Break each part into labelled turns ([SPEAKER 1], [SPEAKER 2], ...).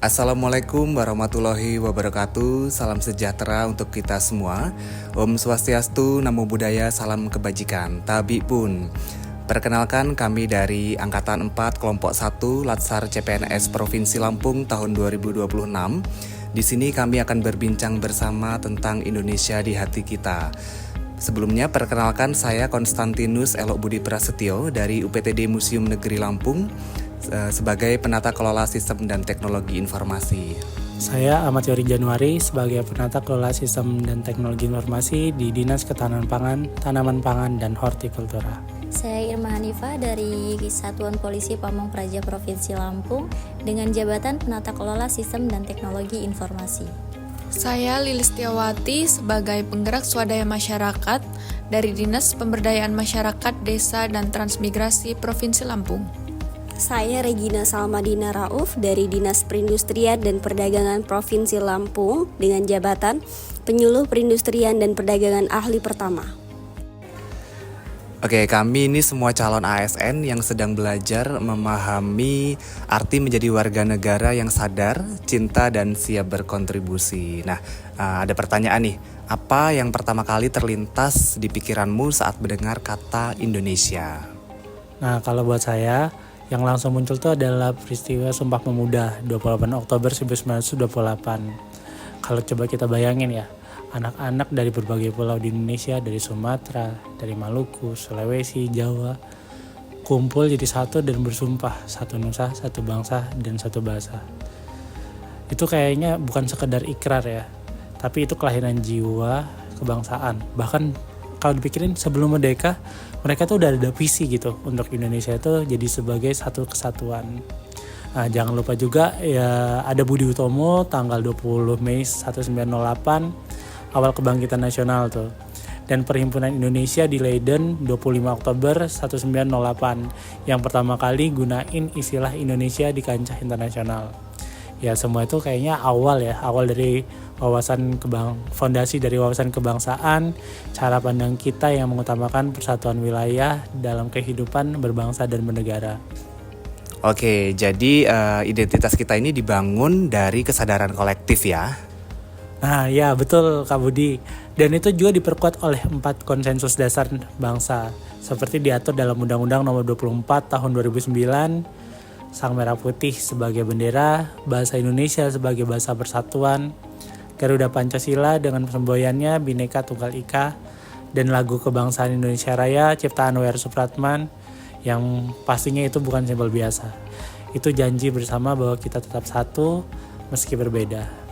[SPEAKER 1] Assalamualaikum warahmatullahi wabarakatuh. Salam sejahtera untuk kita semua. Om Swastiastu, Namo Buddhaya, salam kebajikan. Tabi pun. Perkenalkan, kami dari Angkatan 4 Kelompok 1 Latsar CPNS Provinsi Lampung tahun 2026. Di sini kami akan berbincang bersama tentang Indonesia di hati kita. Sebelumnya perkenalkan, saya Konstantinus Elok Budi Prasetyo dari UPTD Museum Negeri Lampung sebagai penata kelola sistem dan teknologi informasi.
[SPEAKER 2] Saya Ahmad Yori Januari sebagai penata kelola sistem dan teknologi informasi di Dinas Ketahanan Pangan, Tanaman Pangan, dan Hortikultura.
[SPEAKER 3] Saya Irma Hanifah dari Satuan Polisi Pamong Praja Provinsi Lampung dengan jabatan penata kelola sistem dan teknologi informasi.
[SPEAKER 4] Saya Lilis Tiawati sebagai penggerak swadaya masyarakat dari Dinas Pemberdayaan Masyarakat Desa dan Transmigrasi Provinsi Lampung.
[SPEAKER 5] Saya Regina Salmadina Rauf dari Dinas Perindustrian dan Perdagangan Provinsi Lampung dengan jabatan Penyuluh Perindustrian dan Perdagangan Ahli Pertama.
[SPEAKER 1] Oke, kami ini semua calon ASN yang sedang belajar memahami arti menjadi warga negara yang sadar, cinta, dan siap berkontribusi. Nah, ada pertanyaan nih. Apa yang pertama kali terlintas di pikiranmu saat mendengar kata Indonesia?
[SPEAKER 2] Nah, kalau buat saya, yang langsung muncul itu adalah peristiwa Sumpah Pemuda 28 Oktober 1928. Kalau coba kita bayangin ya, anak-anak dari berbagai pulau di Indonesia, dari Sumatera, dari Maluku, Sulawesi, Jawa, kumpul jadi satu dan bersumpah, satu nusa, satu bangsa, dan satu bahasa. Itu kayaknya bukan sekedar ikrar ya, tapi itu kelahiran jiwa kebangsaan. Bahkan kalau dipikirin sebelum merdeka, mereka tuh udah ada visi gitu untuk Indonesia itu jadi sebagai satu kesatuan. Nah, jangan lupa juga ya ada Budi Utomo tanggal 20 Mei 1908 awal kebangkitan nasional tuh. Dan Perhimpunan Indonesia di Leiden 25 Oktober 1908 yang pertama kali gunain istilah Indonesia di kancah internasional. Ya semua itu kayaknya awal dari fondasi dari wawasan kebangsaan, cara pandang kita yang mengutamakan persatuan wilayah dalam kehidupan berbangsa dan bernegara.
[SPEAKER 1] Oke, jadi identitas kita ini dibangun dari kesadaran kolektif ya.
[SPEAKER 2] Nah ya betul Kak Budi. Dan itu juga diperkuat oleh 4 konsensus dasar bangsa seperti diatur dalam Undang-Undang Nomor 24 Tahun 2009, Sang Merah Putih sebagai bendera, bahasa Indonesia sebagai bahasa persatuan, Garuda Pancasila dengan semboyannya Bhinneka Tunggal Ika, dan lagu kebangsaan Indonesia Raya ciptaan W.R. Supratman yang pastinya itu bukan simbol biasa. Itu janji bersama bahwa kita tetap satu meski berbeda.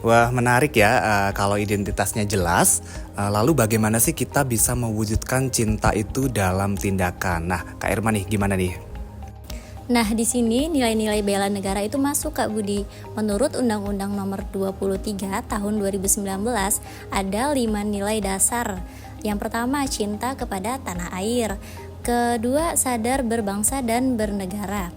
[SPEAKER 1] Wah, menarik ya kalau identitasnya jelas. Lalu bagaimana sih kita bisa mewujudkan cinta itu dalam tindakan? Nah, Kak Irma nih, gimana nih?
[SPEAKER 3] Nah, di sini nilai-nilai bela negara itu masuk Kak Budi. Menurut Undang-Undang Nomor 23 Tahun 2019 ada 5 nilai dasar. Yang pertama, cinta kepada tanah air. Kedua, sadar berbangsa dan bernegara.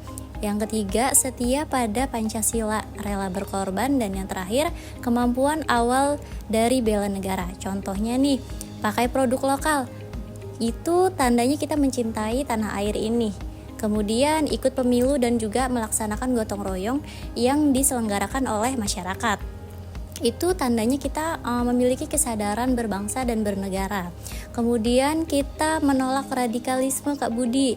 [SPEAKER 3] Yang ketiga, setia pada Pancasila, rela berkorban. Dan yang terakhir, kemampuan awal dari bela negara. Contohnya nih, pakai produk lokal. Itu tandanya kita mencintai tanah air ini. Kemudian ikut pemilu dan juga melaksanakan gotong royong yang diselenggarakan oleh masyarakat. Itu tandanya kita memiliki kesadaran berbangsa dan bernegara. Kemudian kita menolak radikalisme Kak Budi.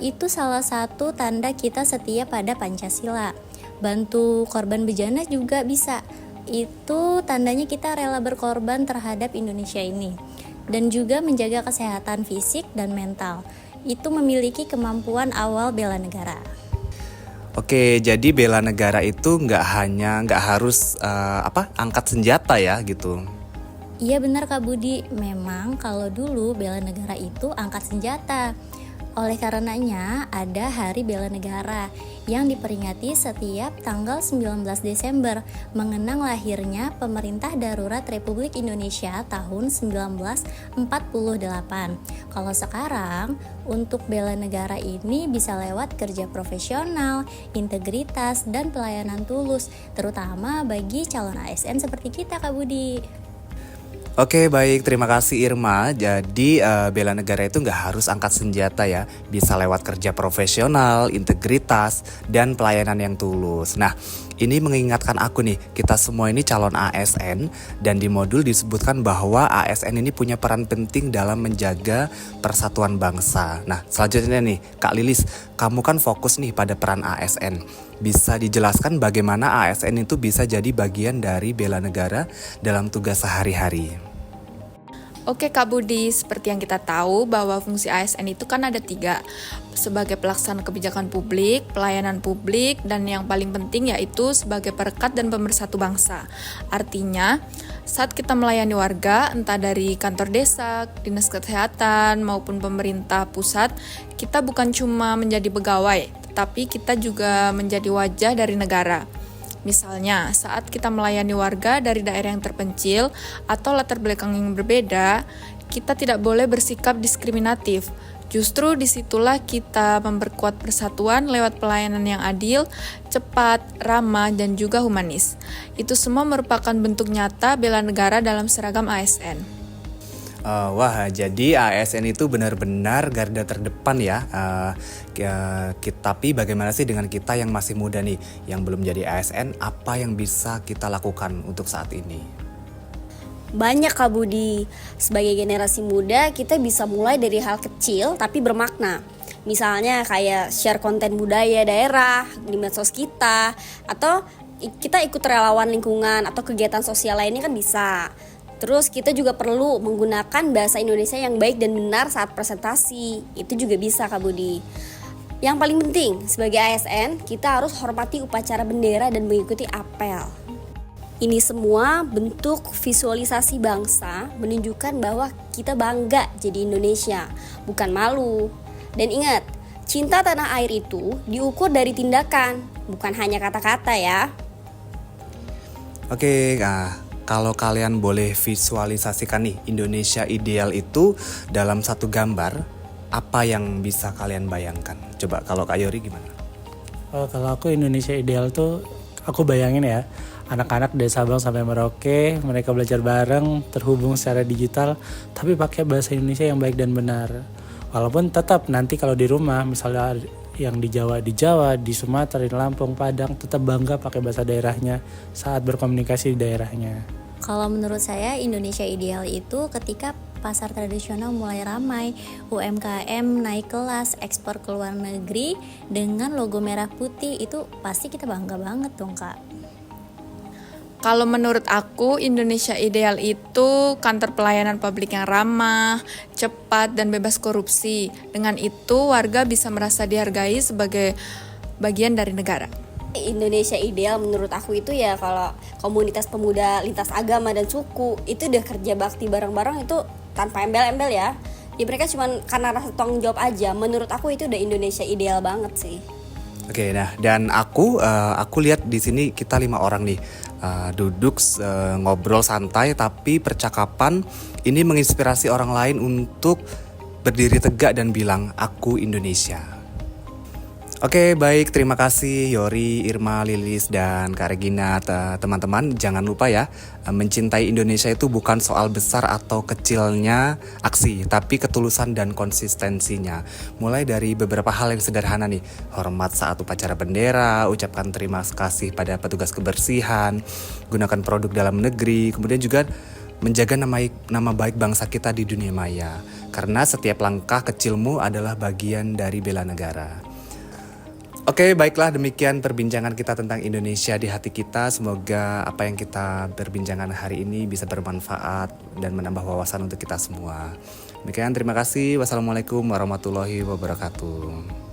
[SPEAKER 3] Itu salah satu tanda kita setia pada Pancasila. Bantu korban bejana juga bisa. Itu tandanya kita rela berkorban terhadap Indonesia ini. Dan juga menjaga kesehatan fisik dan mental. Itu memiliki kemampuan awal bela negara.
[SPEAKER 1] Oke, jadi bela negara itu nggak harus angkat senjata ya gitu.
[SPEAKER 3] Iya benar Kak Budi, memang kalau dulu bela negara itu angkat senjata. Oleh karenanya ada Hari Bela Negara yang diperingati setiap tanggal 19 Desember mengenang lahirnya Pemerintah Darurat Republik Indonesia tahun 1948. Kalau sekarang untuk bela negara ini bisa lewat kerja profesional, integritas, dan pelayanan tulus, terutama bagi calon ASN seperti kita Kak Budi.
[SPEAKER 1] Oke, baik, terima kasih Irma. Jadi bela negara itu nggak harus angkat senjata ya, bisa lewat kerja profesional, integritas, dan pelayanan yang tulus. Nah, ini mengingatkan aku nih, kita semua ini calon ASN, dan di modul disebutkan bahwa ASN ini punya peran penting dalam menjaga persatuan bangsa. Nah, selanjutnya nih, Kak Lilis, kamu kan fokus nih pada peran ASN. Bisa dijelaskan bagaimana ASN itu bisa jadi bagian dari bela negara dalam tugas sehari-hari?
[SPEAKER 4] Oke Kak Budi, seperti yang kita tahu bahwa fungsi ASN itu kan ada 3, sebagai pelaksana kebijakan publik, pelayanan publik, dan yang paling penting yaitu sebagai perekat dan pemersatu bangsa. Artinya, saat kita melayani warga, entah dari kantor desa, dinas kesehatan, maupun pemerintah pusat, kita bukan cuma menjadi pegawai, tetapi kita juga menjadi wajah dari negara. Misalnya, saat kita melayani warga dari daerah yang terpencil atau latar belakang yang berbeda, kita tidak boleh bersikap diskriminatif. Justru disitulah kita memperkuat persatuan lewat pelayanan yang adil, cepat, ramah, dan juga humanis. Itu semua merupakan bentuk nyata bela negara dalam seragam ASN.
[SPEAKER 1] Wah, jadi ASN itu benar-benar garda terdepan ya. Tapi bagaimana sih dengan kita yang masih muda nih, yang belum jadi ASN, apa yang bisa kita lakukan untuk saat ini?
[SPEAKER 5] Banyak Kak Budi. Sebagai generasi muda, kita bisa mulai dari hal kecil tapi bermakna. Misalnya kayak share konten budaya daerah di medsos kita, atau kita ikut relawan lingkungan atau kegiatan sosial lainnya kan bisa. Terus kita juga perlu menggunakan bahasa Indonesia yang baik dan benar saat presentasi. Itu juga bisa Kak Budi. Yang paling penting, sebagai ASN, kita harus hormati upacara bendera dan mengikuti apel. Ini semua bentuk visualisasi bangsa menunjukkan bahwa kita bangga jadi Indonesia, bukan malu. Dan ingat, cinta tanah air itu diukur dari tindakan, bukan hanya kata-kata ya.
[SPEAKER 1] Oke, kalau kalian boleh visualisasikan nih Indonesia ideal itu dalam satu gambar, apa yang bisa kalian bayangkan? Coba kalau Kak Yori gimana?
[SPEAKER 2] Kalau aku Indonesia ideal tuh, aku bayangin ya, anak-anak dari Sabang sampai Merauke, mereka belajar bareng, terhubung secara digital, tapi pakai bahasa Indonesia yang baik dan benar. Walaupun tetap nanti kalau di rumah, misalnya yang di Jawa, di Sumatera, di Lampung, Padang, tetap bangga pakai bahasa daerahnya saat berkomunikasi di daerahnya.
[SPEAKER 3] Kalau menurut saya Indonesia ideal itu ketika pasar tradisional mulai ramai, UMKM naik kelas, ekspor ke luar negeri dengan logo merah putih, itu pasti kita bangga banget dong Kak.
[SPEAKER 4] Kalau menurut aku, Indonesia ideal itu kantor pelayanan publik yang ramah, cepat, dan bebas korupsi. Dengan itu, warga bisa merasa dihargai sebagai bagian dari negara.
[SPEAKER 5] Indonesia ideal menurut aku itu ya kalau komunitas pemuda lintas agama dan suku itu udah kerja bakti bareng-bareng itu tanpa embel-embel ya. Ya mereka cuma karena rasa tanggung jawab aja. Menurut aku itu udah Indonesia ideal banget sih.
[SPEAKER 1] Oke, nah dan aku lihat di sini kita 5 orang nih duduk ngobrol santai, tapi percakapan ini menginspirasi orang lain untuk berdiri tegak dan bilang aku Indonesia. Oke, baik, terima kasih Yori, Irma, Lilis, dan Kak Regina. Teman-teman, jangan lupa ya, mencintai Indonesia itu bukan soal besar atau kecilnya aksi, tapi ketulusan dan konsistensinya. Mulai dari beberapa hal yang sederhana nih, hormat saat upacara bendera, ucapkan terima kasih pada petugas kebersihan, gunakan produk dalam negeri, kemudian juga menjaga nama baik bangsa kita di dunia maya. Karena setiap langkah kecilmu adalah bagian dari bela negara. Oke, baiklah, demikian perbincangan kita tentang Indonesia di hati kita. Semoga apa yang kita perbincangan hari ini bisa bermanfaat dan menambah wawasan untuk kita semua. Demikian, terima kasih. Wassalamualaikum warahmatullahi wabarakatuh.